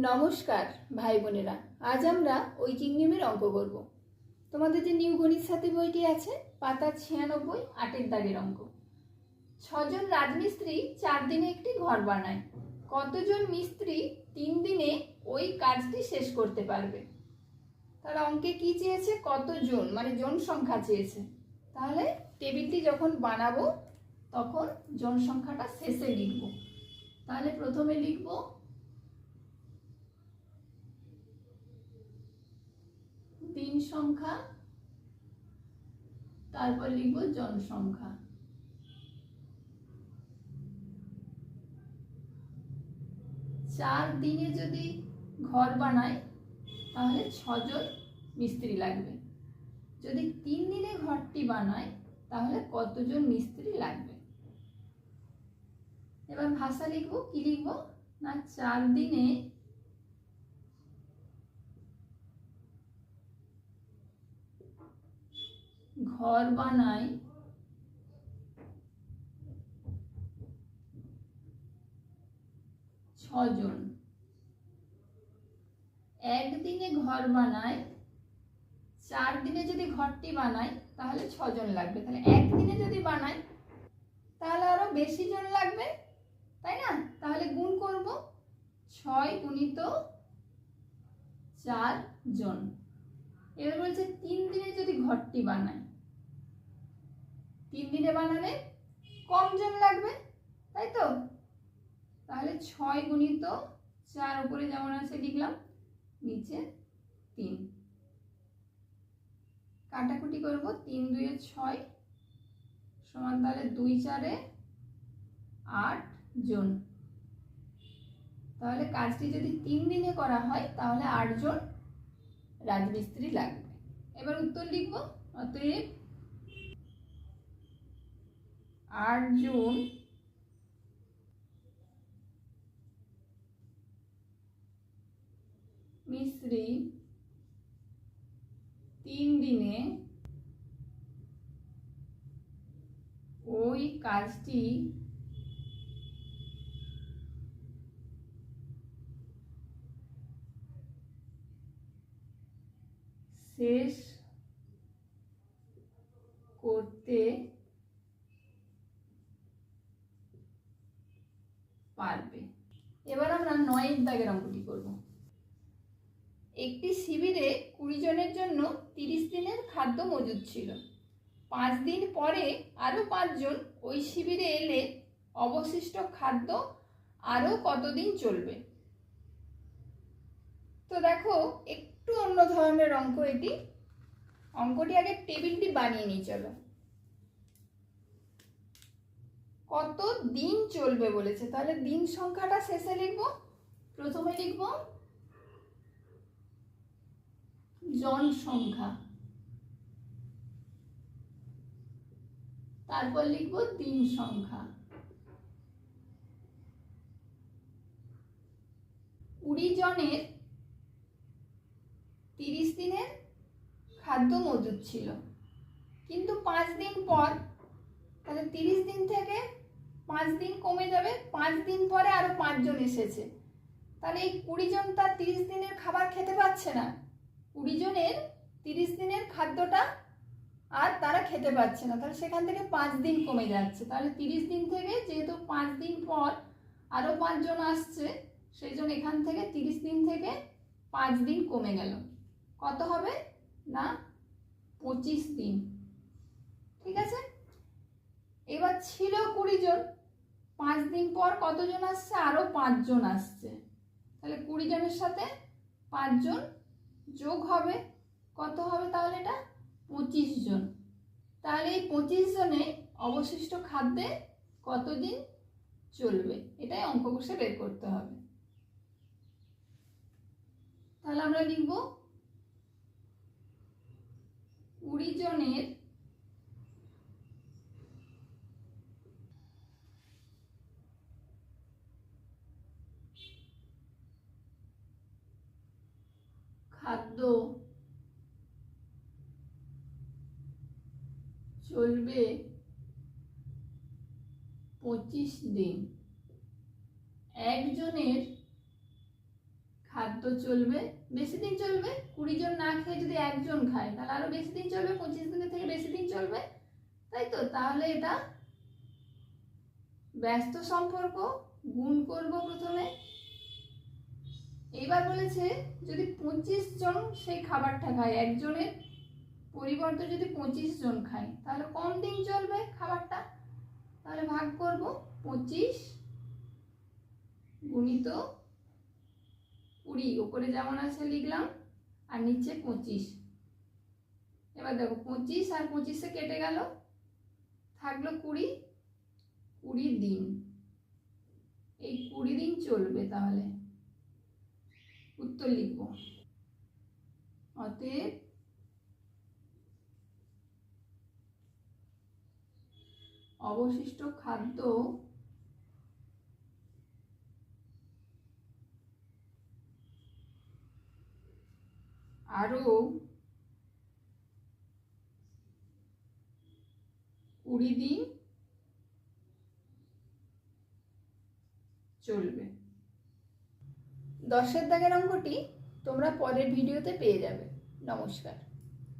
নমস্কার ভাই বোনেরা, আজ আমরা ঐকিক নিয়মের অঙ্ক করব। তোমাদের যে নিউ গণিত সাথী বইটি আছে, পাতা 96, 8 দাগের অঙ্ক। 6 জন রাজমিস্ত্রি 4 দিনে একটি ঘর বানায়। কতজন মিস্ত্রি 3 দিনে ওই কাজটি শেষ করতে পারবে? তাহলে অঙ্কে কি চেয়েছে? কতজন, মানে জন সংখ্যা চেয়েছে। তাহলে টেবিলটি যখন বানাবো তখন জন সংখ্যাটা শেষে লিখব। তাহলে প্রথমে লিখব দিন সংখ্যা, তারপর লিখব জনসংখ্যা। চার দিনে যদি ঘর বানায় তাহলে 6 জন মিস্ত্রি লাগবে। যদি 3 দিনে ঘরটি বানায় তাহলে কতজন মিস্ত্রি লাগবে? এবার ভাষা লিখব। কি লিখব না, 4 দিনে ঘর বানায় 6 জন। একদিনে ঘর বানায়, 4 দিনে যদি ঘরটি বানায় তাহলে 6 জন লাগবে। তাহলে একদিনে যদি বানায় তাহলে আরো বেশি জন লাগবে, তাই না? তাহলে গুণ করব, 6 গুণিত 4 জন। এবার বলছে 3 দিনে যদি ঘরটি বানায়, 3 দিনে বানালে কম জন লাগবে, তাই তো? তাহলে 6 গুণিত 4, উপরে যেমন আছে লিখলাম, নিচে 3। কাটাকুটি করব, 3 2 6 সমান, তাহলে 2 4 8 জন। তাহলে কাজটি যদি 3 দিনে করা হয় তাহলে 8 জন রাজমিস্ত্রি লাগবে। এবার উত্তর লিখব। অতএব 8 জন মিস্ত্রি 3 দিনে ওই কাজটি শেষ করতে পারবে। এবার আমরা 9 দাগের অঙ্কটি করব। একটি শিবিরে 20 জনের জন্য 30 দিনের খাদ্য মজুদ ছিল। 5 দিন পরে আরো 5 জন ওই শিবিরে এলে অবশিষ্ট খাদ্য আরো কতদিন চলবে? তো দেখো, একটু অন্য ধরনের অঙ্ক এটি। অঙ্কটি আগে টেবিলটি বানিয়ে নিই। চলো, কত দিন চলবে বলেছে, তাহলে দিন সংখ্যাটা শেষে লিখব। প্রথমে লিখব জন সংখ্যা, তারপর লিখব দিন সংখ্যা। 20 জনের 30 দিনের খাদ্য মজুদ ছিল, কিন্তু 5 দিন পর, তাহলে 30 দিন থেকে 5 দিন কমে যাবে, 5 দিন পরে আরো 5 জন এসেছে। তাহলে এই 20 জন তার 30 দিনের খাবার খেতে পাচ্ছে না। 20 জনের 30 দিনের খাদ্যটা আর তারা খেতে পাচ্ছে না, তাহলে সেখান থেকে 5 দিন কমে যাচ্ছে। তাহলে 30 দিন থেকে, যেহেতু 5 দিন পর আরো 5 জন আসছে, সেই জন্য এখান থেকে 30 দিন থেকে 5 দিন কমে গেল। কত হবে না, 25 দিন। ঠিক আছে? এবার ছিল 20 জন, 5 দিন পর কতজন আসছে? আরো 5 জন আসছে। তাহলে 20 জনের সাথে 5 জন যোগ হবে, কত হবে তাহলে? এটা 25 জন। তাহলে এই 25 জনে অবশিষ্ট খাদ্যে কতদিন চলবে, এটাই অঙ্ক কষে বের করতে হবে। তাহলে আমরা লিখব 20 জনের খাদ্য চলবে 25 দিন। একজনের খাদ্য চলবে বেশি দিন চলবে। 20 জন না খেয়ে যদি একজন খায় তাহলে আরো বেশি দিন চলবে, 25 দিনের থেকে বেশি দিন চলবে, তাই তো? তাহলে এটা ব্যস্ত সম্পর্ক, গুণ করব প্রথমে। এবার বলেছে যদি 25 জন সেই খাবারটা খায়, একজনের পরিবর্তে যদি 25 জন খায় তাহলে কম দিন চলবে খাবারটা। তাহলে ভাগ করব 25 গুণিত 20, উপরে যেমন আছে লিখলাম আর নিচে 25। এবার দেখো 25 আর 25 কেটে গেল, থাকলো 20, 20 দিন। এই 20 দিন চলবে। তাহলে উত্তর লিখব, অতএব অবশিষ্ট খাদ্য আরো 20 দিন চলবে। 10 দাগের অঙ্কটি তোমরা পরের ভিডিওতে পেয়ে যাবে। নমস্কার।